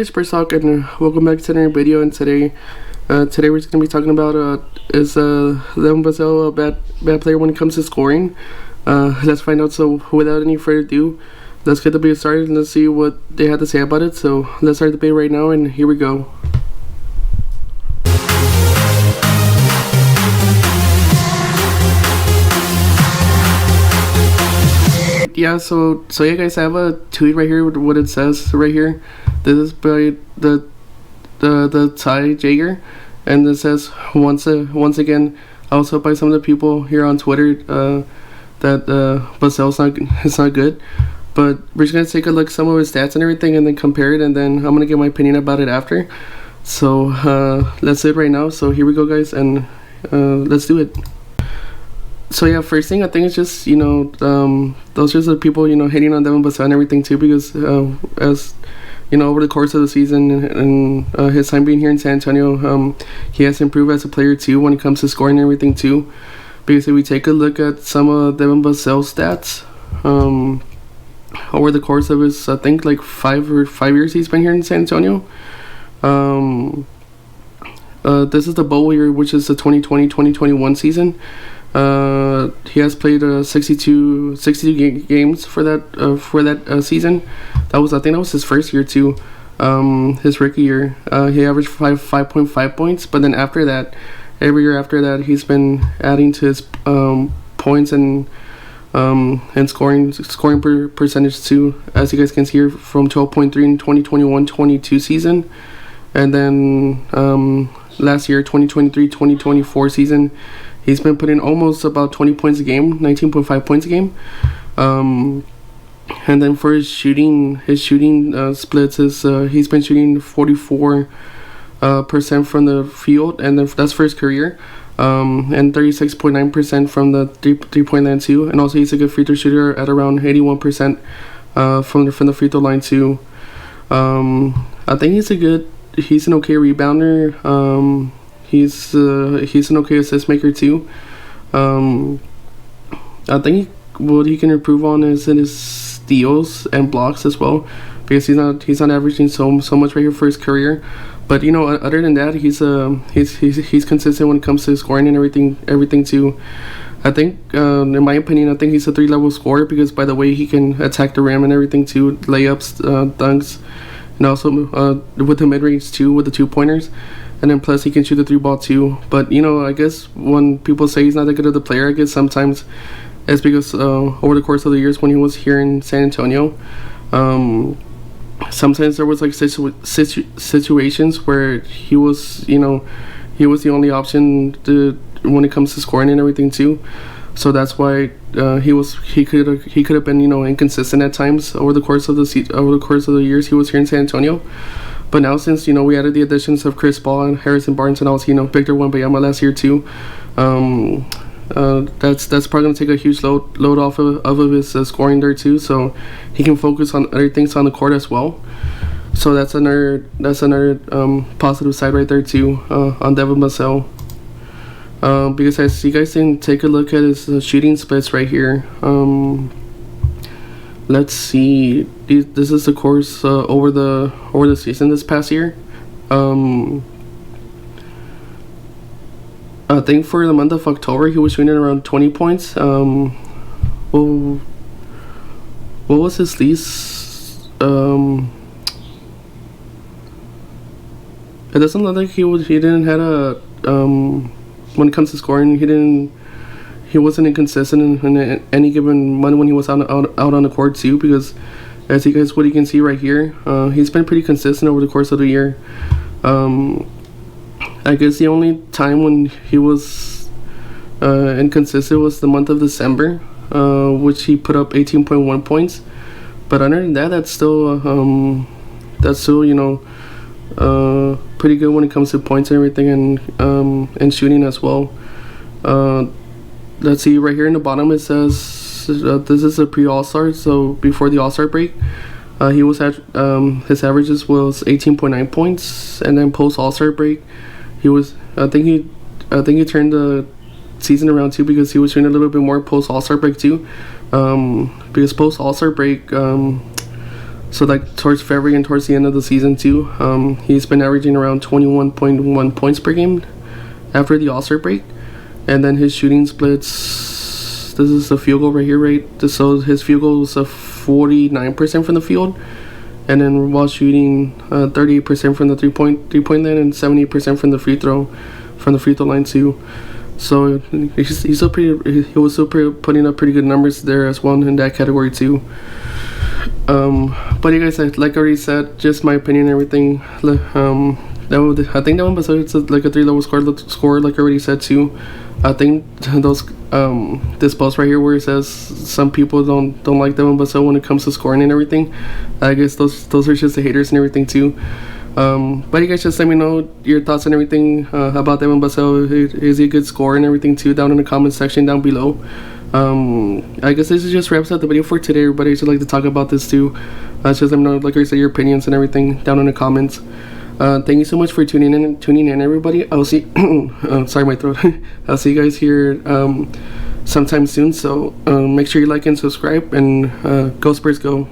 It's First Talk, and welcome back to another video. And today we're just gonna be talking about is Devin Vassell a bad player when it comes to scoring? Let's find out. So without any further ado, let's get the video started and let's see what they had to say about it. So let's start the debate right now, and here we go. Yeah, so yeah, guys, I have a tweet right here with what it says right here. This is by the Ty Jager, and it says once again, also by some of the people here on Twitter, that Vassell's not good. But we're just gonna take a look at some of his stats and everything, and then compare it, and then I'm gonna give my opinion about it after. So let's do it right now. So here we go, guys, and let's do it. So yeah, first thing I think is just, those are the people, hating on Devin Vassell and everything too, because as over the course of the season and his time being here in San Antonio, he has improved as a player too when it comes to scoring and everything too. Because if we take a look at some of Devin Vassell's stats over the course of his, I think, like 5 years he's been here in San Antonio. This is the bowl year, which is the 2020-2021 season. He has played 62 games for that season. I think that was his first year too. His rookie year, he averaged 5.5 points. But then after that, every year after that, he's been adding to his points and scoring percentage too. As you guys can see here, from 12.3 in 2021-22 season, and then last year 2023-2024 season, he's been putting almost about 20 points a game, 19.5 points a game. And then for his shooting splits, he's been shooting 44% from the field, and then that's for his career, and 36.9% from the three-point line too. And also he's a good free throw shooter at around 81% from the free throw line too. I think he's an okay rebounder. He's an okay assist maker too. I think what he can improve on is in his steals and blocks as well, because he's not averaging so much right here for his career. But other than that, he's consistent when it comes to scoring and everything too. I think, in my opinion, I think he's a 3-level scorer, because by the way he can attack the rim and everything too, layups, dunks, and also with the mid-range too, with the 2-pointers. And then plus he can shoot the 3-ball too. But I guess when people say he's not that good of a player, I guess sometimes it's because over the course of the years when he was here in San Antonio, sometimes there was like situations where he was the only option when it comes to scoring and everything too. So that's why he could have been inconsistent at times over the course of the years he was here in San Antonio. But now, since we added the additions of Chris Paul and Harrison Barnes, and also Victor Wembanyama last year too, that's probably gonna take a huge load off of his scoring there too. So he can focus on other things on the court as well. So that's another positive side right there too on Devin Vassell. Because as you guys can take a look at his shooting splits right here. Let's see. This is the course over the season this past year. I think for the month of October he was shooting around 20 points. What was his least? It doesn't look like he didn't had a when it comes to scoring, he wasn't inconsistent in any given month when he was out on the court too, because as you can see right here, he's been pretty consistent over the course of the year. I guess the only time when he was inconsistent was the month of December, which he put up 18.1 points. But other than that, that's still pretty good when it comes to points and everything, and shooting as well. Let's see, right here in the bottom it says this is a pre-All-Star, so before the All-Star break, he was at his averages was 18.9 points, and then post All-Star break, I think he turned the season around too, because he was shooting a little bit more post All-Star break too, because post All-Star break So like towards February and towards the end of the season too, he's been averaging around 21.1 points per game after the All-Star break. And then his shooting splits, this is the field goal right here, right? So his field goal was a 49% from the field, and then while shooting 38% from the three-point line and 70% from the free throw line too. So he was still putting up pretty good numbers there as well in that category too. But you guys, like I already said, just my opinion and everything. I think that one was like a 3-level score, like I already said too. I think those this post right here where it says some people don't like Devin Vassell when it comes to scoring and everything. I guess those are just the haters and everything too. But you guys just let me know your thoughts and everything about Devin Vassell. Is he a good scorer and everything too down in the comment section down below. I guess this is just wraps up the video for today, everybody. I just like to talk about this too. Just let me know, like I said, your opinions and everything down in the comments. Thank you so much for tuning in, everybody. I'll see sorry, my throat. I'll see you guys here sometime soon, so make sure you like and subscribe, and go Spurs go.